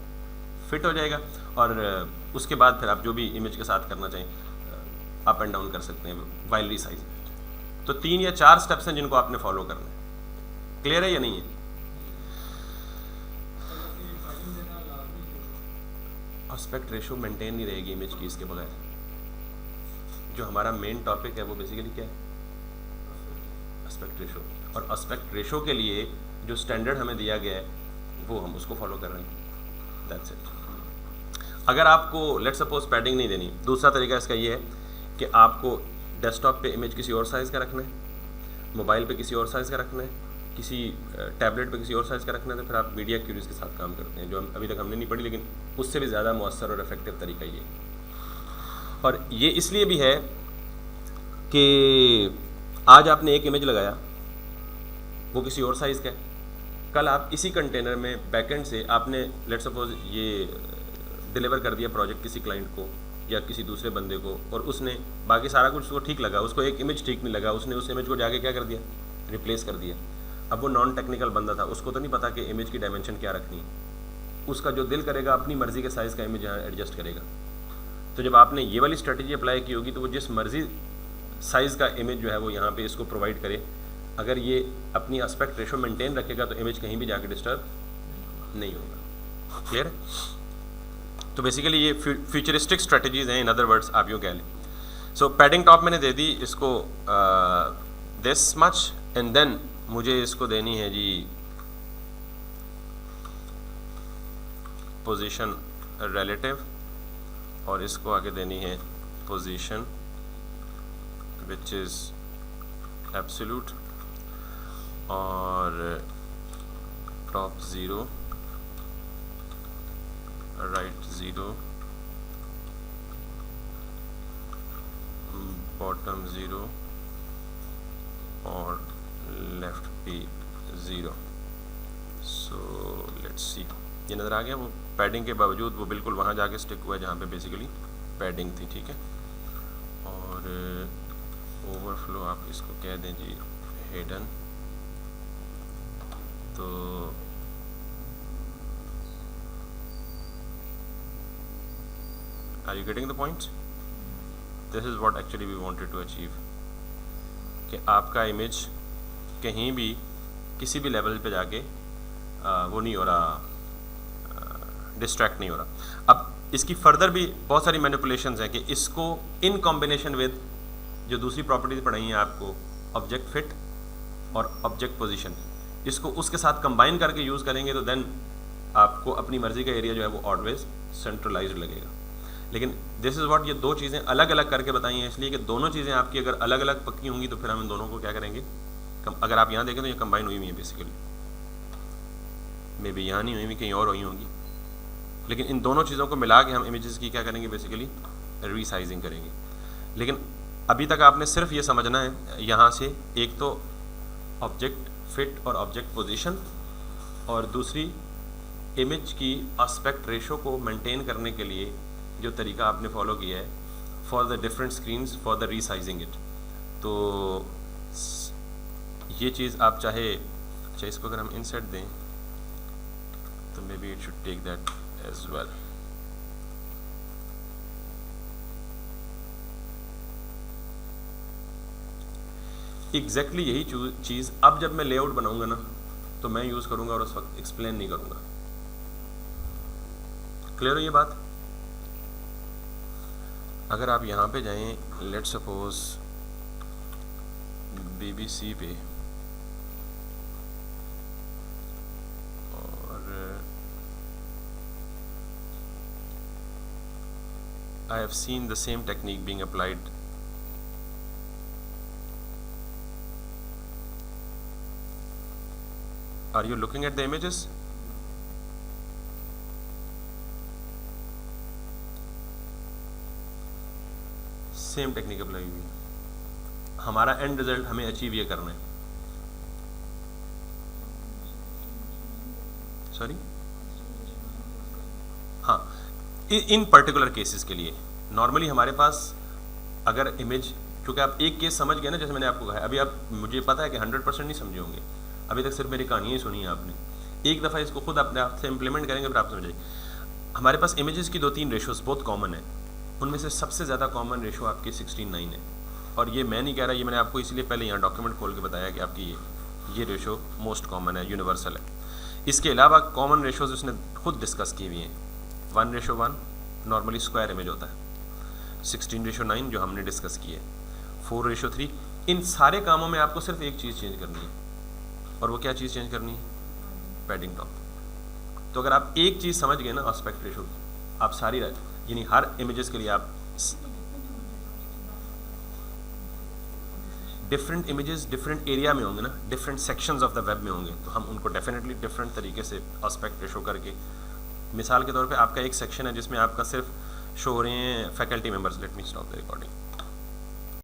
फिट हो जाएगा। और उसके बाद फिर आप जो भी इमेज के साथ करना चाहें अप एंड डाउन कर सकते हैं वाइल रीसाइजिंग। तो 3 या 4 स्टेप्स हैं जिनको आपने फॉलो करना है। क्लियर है या नहीं है? एस्पेक्ट रेशो मेंटेन नहीं रहेगी इमेज की इसके बगैर। जो हमारा मेन टॉपिक है वो बेसिकली क्या है, एस्पेक्ट रेशो। और एस्पेक्ट रेशो के लिए जो स्टैंडर्ड हमें दिया गया है वो हम उसको फॉलो कर रहे हैं, दैट्स इट। अगर आपको लेट सपोज पैडिंग नहीं देनी, दूसरा तरीका इसका ये है कि आपको डेस्कटॉप पे इमेज किसी और साइज़ का रखना है, मोबाइल पे किसी और साइज़ का रखना है, किसी टैबलेट पे किसी और साइज़ का रखना है, तो फिर आप मीडिया क्यूरीज के साथ काम करते हैं, जो अभी तक हमने नहीं पढ़ी, लेकिन उससे भी ज़्यादा मौसर और इफेक्टिव तरीका ये। और ये इसलिए भी है कि आज आपने एक इमेज लगाया, वो किसी और साइज़ का है, कल आप इसी कंटेनर में बैकएंड से आपने लेट्स सपोज ये डिलीवर कर दिया प्रोजेक्ट किसी क्लाइंट को या किसी दूसरे बंदे को, और उसने बाकी सारा कुछ उसको ठीक लगा, उसको एक इमेज ठीक नहीं लगा, उसने उस इमेज को जाके क्या कर दिया, रिप्लेस कर दिया। अब वो नॉन टेक्निकल बंदा था, उसको तो नहीं पता कि इमेज की डायमेंशन क्या रखनी है, उसका जो दिल करेगा अपनी मर्ज़ी के साइज़ का इमेज यहाँ एडजस्ट करेगा। तो जब आपने ये वाली स्ट्रेटजी अप्लाई की होगी तो वो जिस मर्ज़ी साइज़ का इमेज जो है वो यहाँ पे इसको प्रोवाइड करे, अगर ये अपनी एस्पेक्ट रेशो मेंटेन रखेगा तो इमेज कहीं भी जाके डिस्टर्ब नहीं होगा। क्लियर है? तो बेसिकली ये फ्यूचरिस्टिक स्ट्रेटजीज़ हैं, इन अदर वर्ड्स आप यूँ कह लें। सो पैडिंग टॉप मैंने दे दी इसको दिस मच, एंड देन मुझे इसको देनी है जी पोजीशन रिलेटिव, और इसको आगे देनी है पोजीशन विच इज़ एब्सोल्यूट, और टॉप 0, राइट 0, बॉटम 0 और लेफ्ट भी 0। सो लेट्स सी, ये नज़र आ गया। वो पैडिंग के बावजूद वो बिल्कुल वहाँ जाके स्टिक हुआ है जहाँ पे बेसिकली पैडिंग थी, ठीक है। और ओवरफ्लो आप इसको कह दें जी हिडन। तो are you getting the point? This is what actually we wanted to achieve, कि आपका इमेज कहीं भी किसी भी लेवल पे जाके वो नहीं हो रहा, डिस्ट्रैक्ट नहीं हो रहा। अब इसकी फर्दर भी बहुत सारी मैनिपुलेशंस हैं कि इसको इन कॉम्बिनेशन विद जो दूसरी प्रॉपर्टीज पढ़ाई हैं आपको, ऑब्जेक्ट फिट और ऑब्जेक्ट पोजीशन, इसको उसके साथ कंबाइन करके यूज़ करेंगे तो देन आपको अपनी मर्ज़ी का एरिया जो है वो ऑलवेज सेंट्रलाइज्ड लगेगा। लेकिन दिस इज़ व्हाट, ये दो चीज़ें अलग अलग करके बताई हैं इसलिए कि दोनों चीज़ें आपकी अगर अलग अलग पक्की होंगी तो फिर हम इन दोनों को क्या करेंगे, अगर आप यहाँ देखें तो ये कंबाइन हुई हुई है बेसिकली, मे बी यहाँ नहीं हुई हुई, कहीं और हुई होंगी, लेकिन इन दोनों चीज़ों को मिला के हम इमेजेस की क्या करेंगे, बेसिकली रीसाइजिंग करेंगे। लेकिन अभी तक आपने सिर्फ ये समझना है यहाँ से, एक तो ऑब्जेक्ट फिट और ऑब्जेक्ट पोजीशन, और दूसरी इमेज की एस्पेक्ट रेशो को मेंटेन करने के लिए जो तरीका आपने फॉलो किया है for the different screens for the resizing it. तो ये चीज़ आप चाहे, अच्छा इसको अगर हम इंसर्ट दें तो maybe it should take that as well. Exactly यही चीज़ अब जब मैं लेआउट बनाऊंगा ना तो मैं यूज़ करूंगा और उस वक्त एक्सप्लेन नहीं करूंगा। क्लियर हो ये बात? अगर आप यहाँ पे जाएं, लेट्स सपोज BBC पे, और I have seen the same technique being applied Are you looking at the images? Same technique apply हुई है। हमारा एंड रिजल्ट हमें अचीव ये करना है। सॉरी, हाँ, इन पर्टिकुलर केसेस के लिए नॉर्मली हमारे पास अगर इमेज, क्योंकि आप एक केस समझ गए ना, जैसे मैंने आपको कहा, अभी आप, मुझे पता है कि 100% नहीं समझे होंगे, अभी तक सिर्फ मेरी कहानी ही सुनी है आपने। एक दफ़ा इसको खुद अपने आप से इम्प्लीमेंट करेंगे फिर आप समझ जाइए। हमारे पास इमेजेस की 2-3 रेशोज़ बहुत कॉमन है, उनमें से सबसे ज़्यादा कॉमन रेशो आपकी 16:9 है। और ये मैं नहीं कह रहा, ये मैंने आपको इसलिए पहले यहाँ डॉक्यूमेंट खोल के बताया कि आपकी ये रेशो मोस्ट कॉमन है, यूनिवर्सल है। इसके अलावा कॉमन रेशोज़ उसने खुद डिस्कस की हुई हैं। 1:1 नॉर्मली स्क्वायर इमेज होता है, 16:9 जो हमने डिस्कस की है, 4:3। इन सारे कामों में आपको सिर्फ एक चीज़ चेंज करनी है, और वो क्या चीज़ चेंज करनी है? Padding top. तो अगर आप एक चीज़ समझ गए ना एस्पेक्ट रेशो की, आप सारी, यानी हर इमेजेस के लिए आप डिफरेंट इमेजेस डिफरेंट एरिया में होंगे ना, different sections of the web में होंगे, तो हम उनको डेफिनेटली डिफरेंट तरीके से एस्पेक्ट रेशो करके, मिसाल के तौर पे आपका एक सेक्शन है जिसमें आपका सिर्फ शो हो रहे हैं faculty members, let me stop the recording.